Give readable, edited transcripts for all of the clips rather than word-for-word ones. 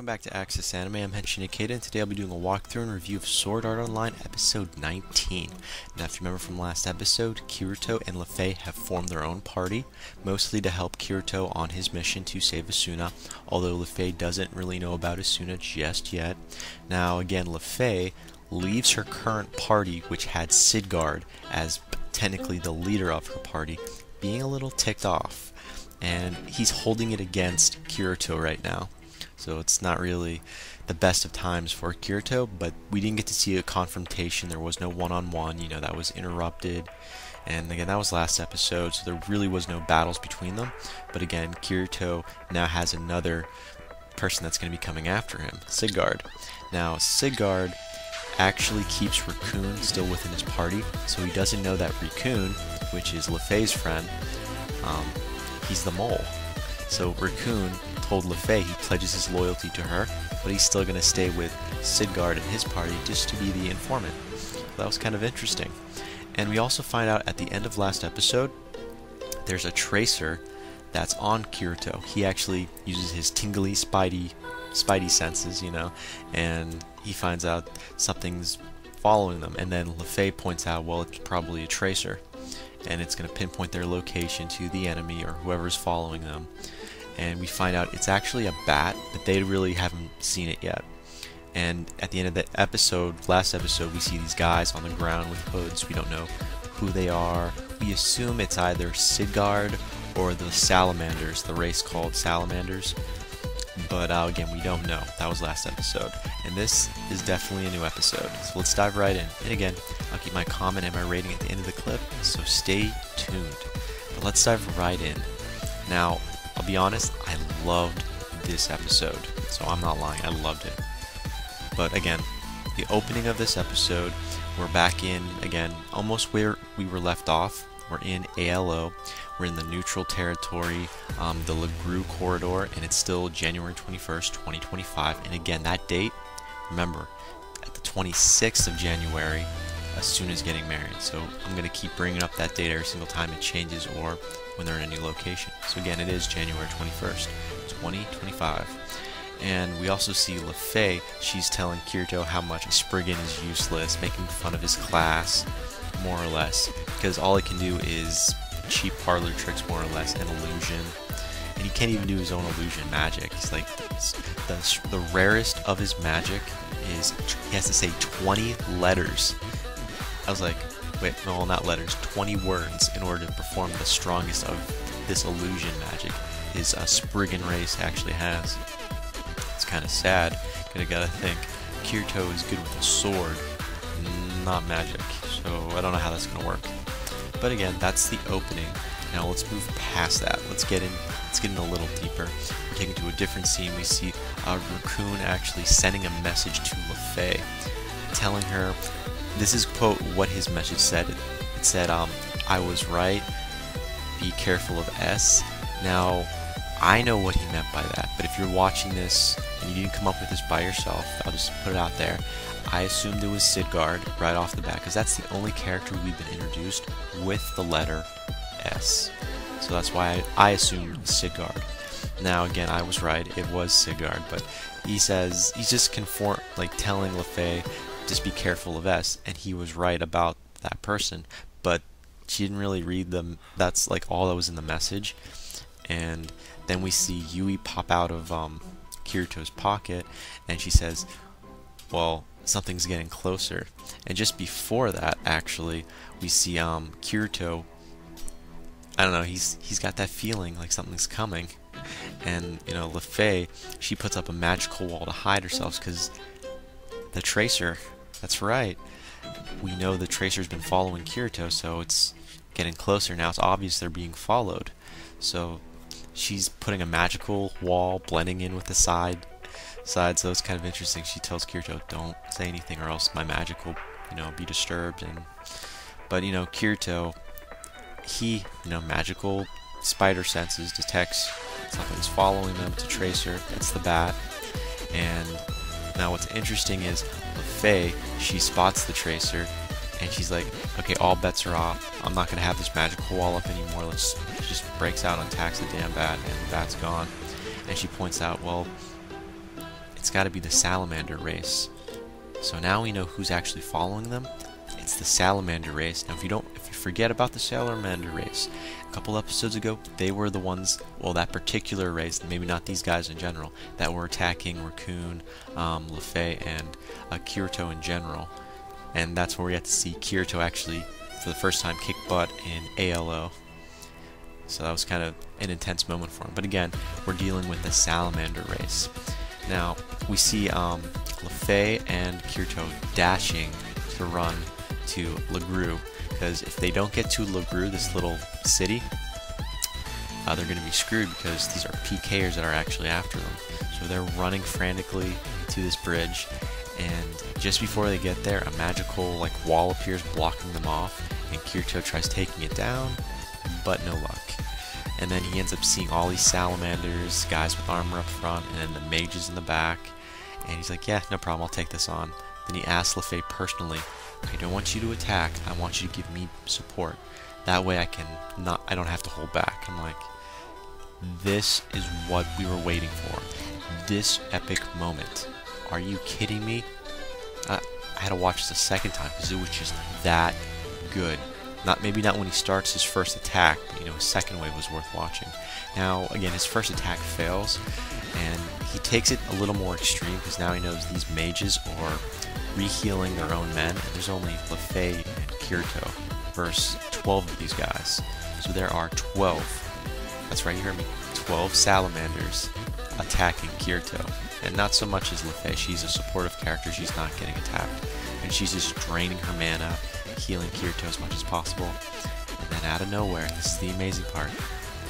welcome back to Access Anime. I'm Henshin Ikeda, and today I'll be doing a walkthrough and review of Sword Art Online Episode 19. Now, if you remember from last episode, Kirito and Lefay have formed their own party, mostly to help Kirito on his mission to save Asuna, although Lefay doesn't really know about Asuna just yet. Now, again, Lefay leaves her current party, which had Sidgard as technically the leader of her party, being a little ticked off. And he's holding it against Kirito right now. So it's not really the best of times for Kirito, but we didn't get to see a confrontation. There was no one-on-one, that was interrupted. And again, that was last episode, so there really was no battles between them. But again, Kirito now has another person that's going to be coming after him, Sidgard. Now, Sidgard actually keeps Raccoon still within his party, so he doesn't know that Raccoon, which is Lefay's friend, he's the mole. So Raccoon told Lefay he pledges his loyalty to her, but he's still going to stay with Sidgard and his party just to be the informant. That was kind of interesting. And we also find out at the end of last episode, there's a tracer that's on Kirito. He actually uses his tingly spidey senses, and he finds out something's following them. And then Lefay points out, well, it's probably a tracer, and it's going to pinpoint their location to the enemy or whoever's following them. And we find out it's actually a bat, but they really haven't seen it yet. And at the end of the episode, last episode, we see these guys on the ground with hoods. We don't know who they are. We assume it's either Sidgard or the Salamanders, the race called Salamanders. But again, we don't know. That was last episode. And this is definitely a new episode. So let's dive right in. And again, I'll keep my comment and my rating at the end of the clip, so stay tuned. But let's dive right in. Now, I'll be honest, I loved this episode. So I'm not lying, I loved it. But again, the opening of this episode, we're back in, again, almost where we were left off. We're in ALO. We're in the neutral territory, the LeGroux corridor, and it's still January 21st, 2025. And again, that date, remember, at the 26th of January, Asuna's getting married. So I'm going to keep bringing up that date every single time it changes or when they're in a new location. So again, it is January 21st, 2025. And we also see Lefay. She's telling Kirito how much Spriggan is useless, making fun of his class, more or less, because all he can do is cheap parlor tricks, more or less, and illusion. And he can't even do his own illusion magic. He's like, the rarest of his magic is he has to say 20 letters. I was like, wait, no, not letters, 20 words in order to perform the strongest of this illusion magic his Spriggan race actually has. It's kind of sad, because I gotta think, Kirito is good with a sword, not magic, so I don't know how that's gonna work. But again, that's the opening. Now let's move past that. Let's get in a little deeper. We're taken to a different scene. We see Raccoon actually sending a message to Lefay, telling her, this is, quote, what his message said. It said, I was right, be careful of S. Now, I know what he meant by that, but if you're watching this and you didn't come up with this by yourself, I'll just put it out there. I assumed it was Sidgard right off the bat, because that's the only character we've been introduced with the letter S. So that's why I assumed Sidgard. Now again, I was right, it was Sidgard, but he says, he's just telling Lefay, just be careful of S, and he was right about that person, but she didn't really read them. That's like all that was in the message. And then we see Yui pop out of Kirito's pocket, and she says, well, something's getting closer. And just before that, actually, we see Kirito, I don't know, he's got that feeling like something's coming. And Lefay, she puts up a magical wall to hide herself, because the tracer, that's right, we know the tracer's been following Kirito, so it's getting closer now. It's obvious they're being followed, so she's putting a magical wall blending in with the side, so it's kind of interesting. She tells Kirito, don't say anything or else my magic will be disturbed. But Kirito, he magical spider senses, detects something's following them. It's a tracer, it's the bat. And now what's interesting is Lefay, she spots the tracer, and she's like, okay, all bets are off. I'm not going to have this magical wall up anymore. She just breaks out and attacks the damn bat, and the bat's gone. And she points out, well, it's got to be the salamander race. So now we know who's actually following them. It's the salamander race. Now if you forget about the salamander race, a couple episodes ago they were the ones, well, that particular race, maybe not these guys in general, that were attacking Raccoon, Luffy, and Kirito in general. And that's where we got to see Kirito actually, for the first time, kick butt in ALO. So that was kind of an intense moment for him. But again, we're dealing with the salamander race. Now, we see Luffy and Kirito dashing to run to Legru, because if they don't get to Legru, this little city, they're going to be screwed, because these are PKers that are actually after them. So they're running frantically to this bridge, and just before they get there, a magical wall appears blocking them off, and Kirito tries taking it down, but no luck. And then he ends up seeing all these salamanders, guys with armor up front, and then the mages in the back, and he's like, yeah, no problem, I'll take this on. Then he asks Luffy personally, I don't want you to attack, I want you to give me support. That way I don't have to hold back. I'm like, this is what we were waiting for. This epic moment. Are you kidding me? I had to watch this a second time because it was just that good. Maybe not when he starts his first attack, but his second wave was worth watching. Now, again, his first attack fails, and he takes it a little more extreme because now he knows these mages are re-healing their own men, and there's only Luffy and Kirito versus 12 of these guys. So there are 12, that's right, you heard me, 12 salamanders attacking Kirito. And not so much as Luffy, she's a supportive character, she's not getting attacked. And she's just draining her mana, healing Kirito as much as possible. And then out of nowhere, this is the amazing part,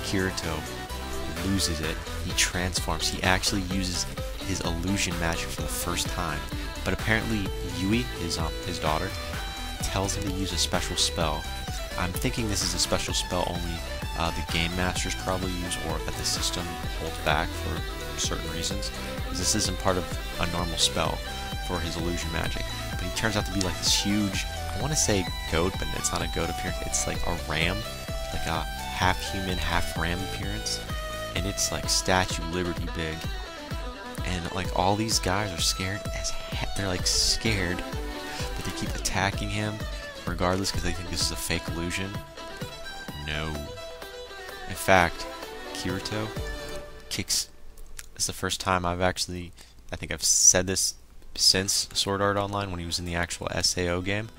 Kirito loses it. He transforms. He actually uses his illusion magic for the first time. But apparently Yui, his daughter, tells him to use a special spell. I'm thinking this is a special spell only the Game Masters probably use, or that the system holds back for certain reasons. Because this isn't part of a normal spell for his illusion magic. But he turns out to be like this huge, I want to say goat, but it's not a goat appearance. It's like a ram, like a half human, half ram appearance. And it's like Statue Liberty big. And all these guys are scared as heck. They're scared, but they keep attacking him regardless because they think this is a fake illusion. No. In fact, Kirito kicks. It's the first time I think I've said this since Sword Art Online when he was in the actual SAO game.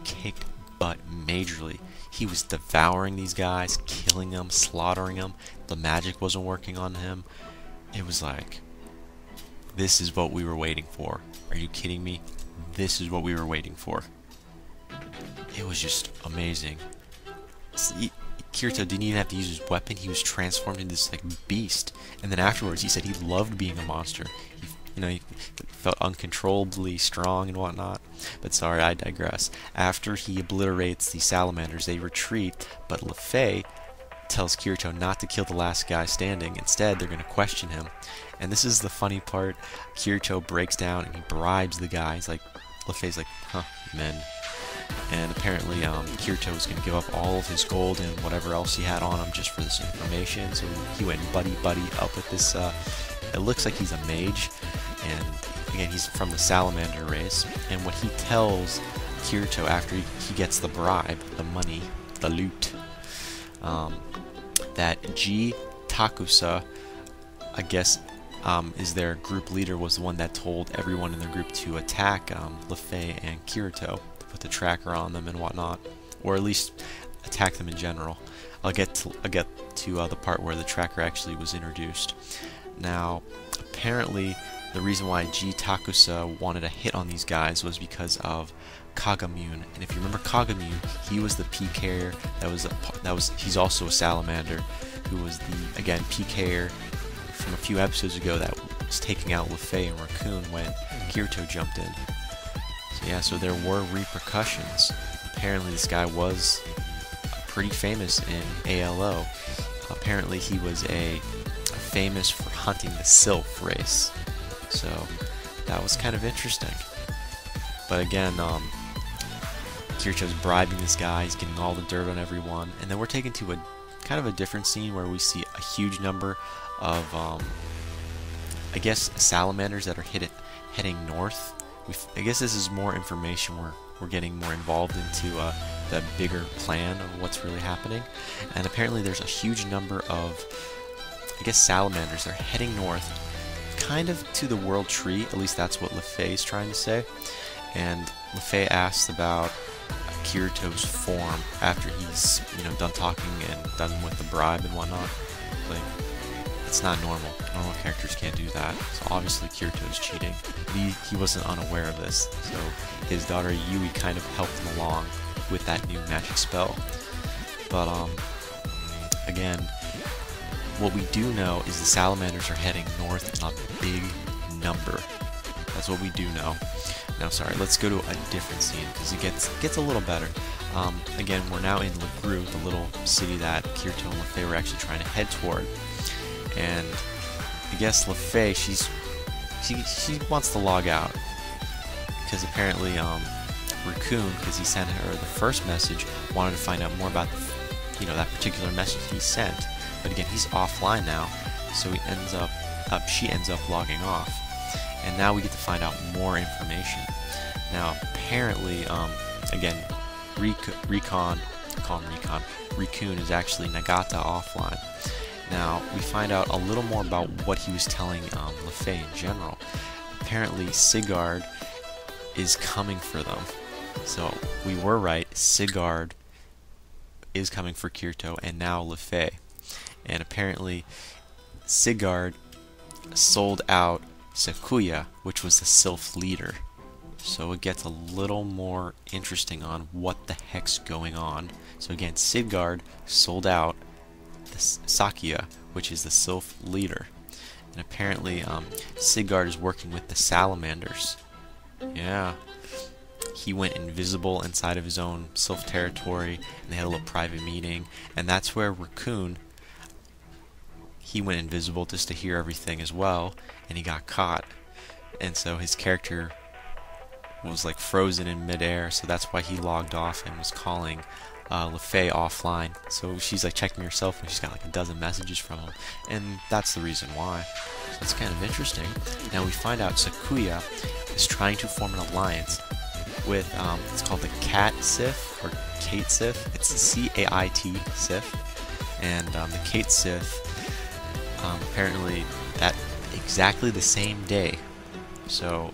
Kicked butt majorly. He was devouring these guys, killing them, slaughtering them. The magic wasn't working on him. It was like, this is what we were waiting for. Are you kidding me? This is what we were waiting for. It was just amazing. Kirito didn't even have to use his weapon. He was transformed into this beast. And then afterwards, he said he loved being a monster. He felt uncontrollably strong and whatnot. But sorry, I digress. After he obliterates the salamanders, they retreat. But Luffy tells Kirito not to kill the last guy standing. Instead, they're going to question him. And this is the funny part. Kirito breaks down and he bribes the guy. He's like, Luffy's like, huh, men. And apparently Kirito was going to give up all of his gold and whatever else he had on him just for this information. So he went buddy up with this, it looks like he's a mage. And again, he's from the salamander race. And what he tells Kirito after he gets the bribe, the money, the loot, that G Takusa, I guess, is their group leader, was the one that told everyone in their group to attack Luffy and Kirito, put the tracker on them and whatnot, or at least attack them in general. I'll get to the part where the tracker actually was introduced. Now, apparently, the reason why G Takusa wanted a hit on these guys was because of Kagamune. And if you remember Kagamune, he was the PKer he's also a salamander, who was the, again, PKer from a few episodes ago that was taking out Luffy and Raccoon when Kirito jumped in. So yeah, so there were repercussions. Apparently this guy was pretty famous in ALO. Apparently he was famous for hunting the Sylph race. So that was kind of interesting. But again, Kirito's bribing this guy, he's getting all the dirt on everyone, and then we're taken to a kind of a different scene where we see a huge number of I guess salamanders that are heading north. I guess this is more information we're getting more involved into the bigger plan of what's really happening. And apparently there's a huge number of, I guess, salamanders. They're heading north, kind of to the World Tree. At least that's what LeFay is trying to say. And LeFay asks about Kirito's form after he's, done talking and done with the bribe and whatnot. Like, it's not normal. Normal characters can't do that. So obviously Kirito's cheating. He wasn't unaware of this. So his daughter Yui kind of helped him along with that new magic spell. But again, what we do know is the salamanders are heading north in a big number. That's what we do know. Now, sorry, let's go to a different scene because it gets a little better. Again, we're now in Legru, the little city that Kirito and LeFay were actually trying to head toward. And I guess LeFay, she wants to log out because apparently Raccoon, because he sent her the first message, wanted to find out more about that particular message he sent. But again, he's offline now, so she ends up logging off. And now we get to find out more information. Now, apparently, again, Raccoon is actually Nagata offline. Now, we find out a little more about what he was telling LeFay in general. Apparently, Sigurd is coming for them. So, we were right. Sigurd is coming for Kirito and now LeFay. And apparently, Sigurd sold out Sakuya, which was the Sylph leader. So it gets a little more interesting on what the heck's going on. So again, Sigurd sold out the Sakuya, which is the Sylph leader. And apparently Sigurd is working with the salamanders. Yeah. He went invisible inside of his own Sylph territory, and they had a little private meeting. And that's where Raccoon, he went invisible just to hear everything as well, and he got caught. And so his character was like frozen in midair, so that's why he logged off and was calling LeFay offline. So she's like checking her cell phone, she's got like a dozen messages from him, and that's the reason why. So that's kind of interesting. Now we find out Sakuya is trying to form an alliance with, it's called the Cat Sith, or Kate Sith. It's C-A-I-T Sith. And the Kate Sith, apparently that exactly the same day. So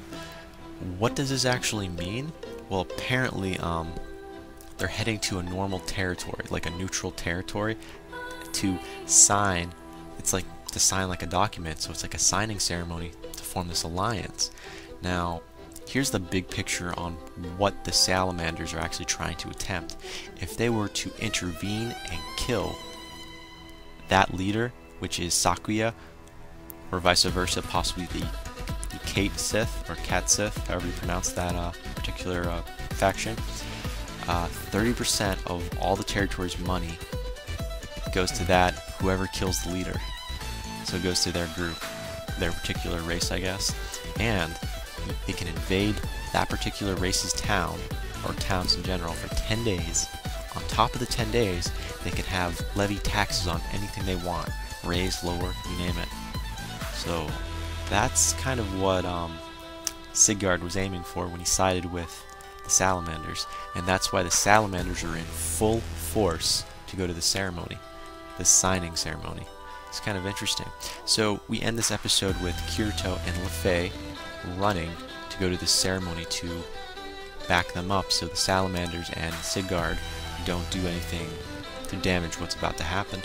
what does this actually mean? Well, apparently they're heading to a normal territory, like a neutral territory, to sign. It's like to sign like a document, so it's like a signing ceremony to form this alliance. Now, here's the big picture on what the salamanders are actually trying to attempt. If they were to intervene and kill that leader, which is Sakuya, or vice versa, possibly the Kate Sith, or Cat Sith, however you pronounce that particular faction, 30% of all the territory's money goes to that, whoever kills the leader. So it goes to their group, their particular race, I guess. And they can invade that particular race's town, or towns in general, for 10 days. On top of the 10 days, they can have levy taxes on anything they want. Raise, lower, you name it. So that's kind of what Sigurd was aiming for when he sided with the salamanders, and that's why the salamanders are in full force to go to the ceremony, the signing ceremony. It's kind of interesting. So we end this episode with Kirito and LeFay running to go to the ceremony to back them up so the salamanders and Sigurd don't do anything to damage what's about to happen.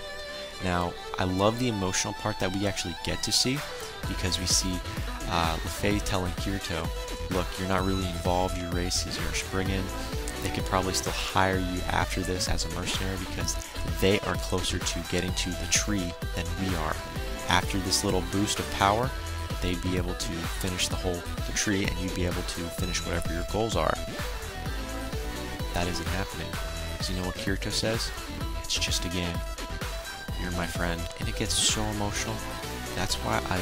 Now, I love the emotional part that we actually get to see, because we see LeFay telling Kirito, look, you're not really involved, your race is your Spriggan. They could probably still hire you after this as a mercenary because they are closer to getting to the tree than we are. After this little boost of power, they'd be able to finish the tree, and you'd be able to finish whatever your goals are. That isn't happening. So you know what Kirito says? It's just a game. You're my friend. And it gets so emotional. That's why I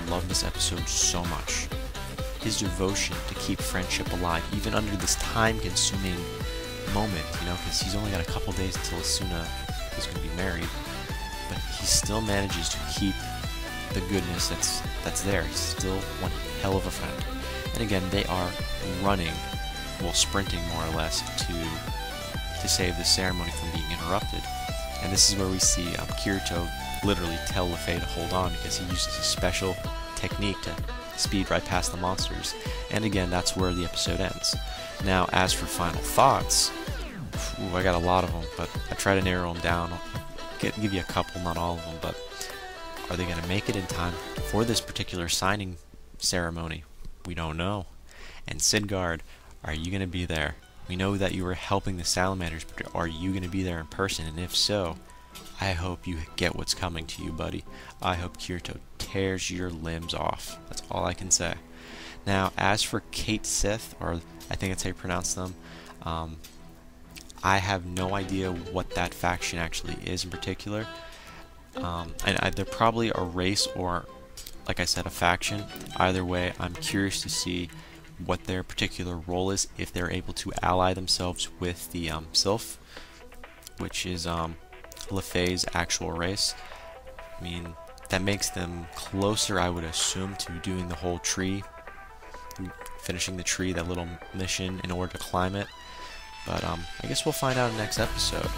love this episode so much. His devotion to keep friendship alive, even under this time-consuming moment, because he's only got a couple days until Asuna is going to be married, but he still manages to keep the goodness that's there. He's still one hell of a friend. And again, they are running, well, sprinting more or less to save the ceremony from being interrupted. And this is where we see Kirito literally tell Lefay to hold on because he uses a special technique to speed right past the monsters. And again, that's where the episode ends. Now, as for final thoughts, I got a lot of them, but I try to narrow them down. I'll give you a couple, not all of them, but are they going to make it in time for this particular signing ceremony? We don't know. And Sidgard, are you going to be there? We know that you were helping the salamanders, but are you going to be there in person? And if so, I hope you get what's coming to you, buddy. I hope Kirito tears your limbs off. That's all I can say. Now, as for Kate Sith, or I think that's how you pronounce them, I have no idea what that faction actually is in particular. And they're probably a race or, like I said, a faction. Either way, I'm curious to see what their particular role is, if they're able to ally themselves with the Sylph, which is Lefay's actual race. I mean, that makes them closer, I would assume, to doing the whole tree, finishing the tree, that little mission in order to climb it. But I guess we'll find out in the next episode.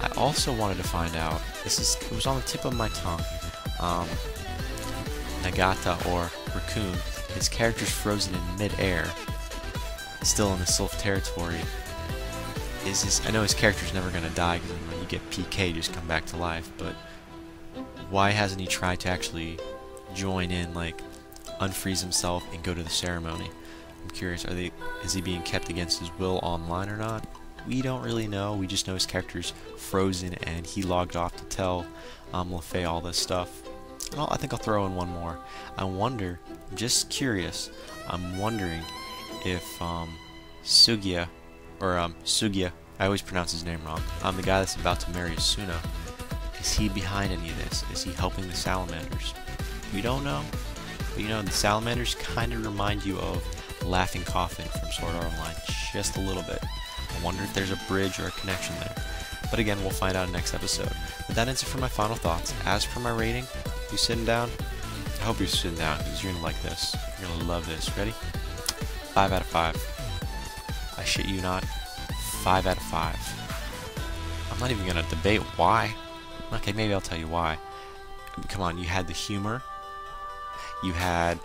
I also wanted to find out, it was on the tip of my tongue, Nagata, or Raccoon, his character's frozen in mid-air, still in the Sylph territory. I know his character's never going to die, because when you get PK, just come back to life, but why hasn't he tried to actually join in, like, unfreeze himself and go to the ceremony? I'm curious, is he being kept against his will online or not? We don't really know. We just know his character's frozen and he logged off to tell Lefay all this stuff. Well, I think I'll throw in one more. I'm just curious, I'm wondering if Sugiya, I always pronounce his name wrong, the guy that's about to marry Asuna, is he behind any of this? Is he helping the salamanders? We don't know. But you know, the salamanders kind of remind you of Laughing Coffin from Sword Art Online, just a little bit. I wonder if there's a bridge or a connection there. But again, we'll find out in the next episode. But that ends it for my final thoughts. As for my rating, you sitting down? I hope you're sitting down, because you're going to like this. You're going to love this. Ready? 5 out of 5. I shit you not. 5 out of 5. I'm not even going to debate why. Okay, maybe I'll tell you why. Come on, you had the humor. You had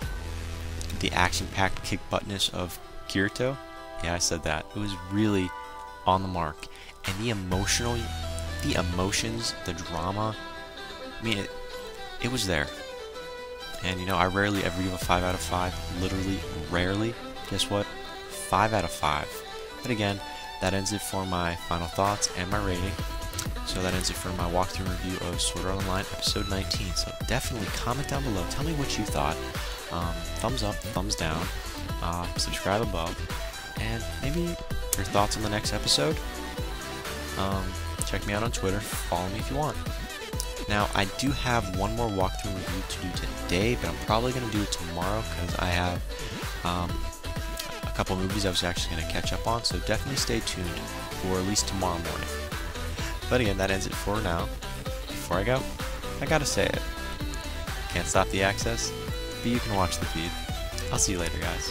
the action-packed kick-buttness of Kirito. Yeah, I said that. It was really on the mark. And the emotions, the drama, I mean, it was there. And, you know, I rarely ever give a 5 out of 5. Literally, rarely. Guess what? 5 out of 5. But again, that ends it for my final thoughts and my rating. So that ends it for my walkthrough review of Sword Art Online episode 19. So definitely comment down below. Tell me what you thought. Thumbs up, thumbs down, subscribe above, and maybe your thoughts on the next episode. Check me out on Twitter. Follow me if you want. Now, I do have one more walkthrough review to do today, but I'm probably going to do it tomorrow because I have a couple movies I was actually going to catch up on, so definitely stay tuned for at least tomorrow morning. But again, that ends it for now. Before I go, I gotta say it. Can't stop the access, but you can watch the feed. I'll see you later, guys.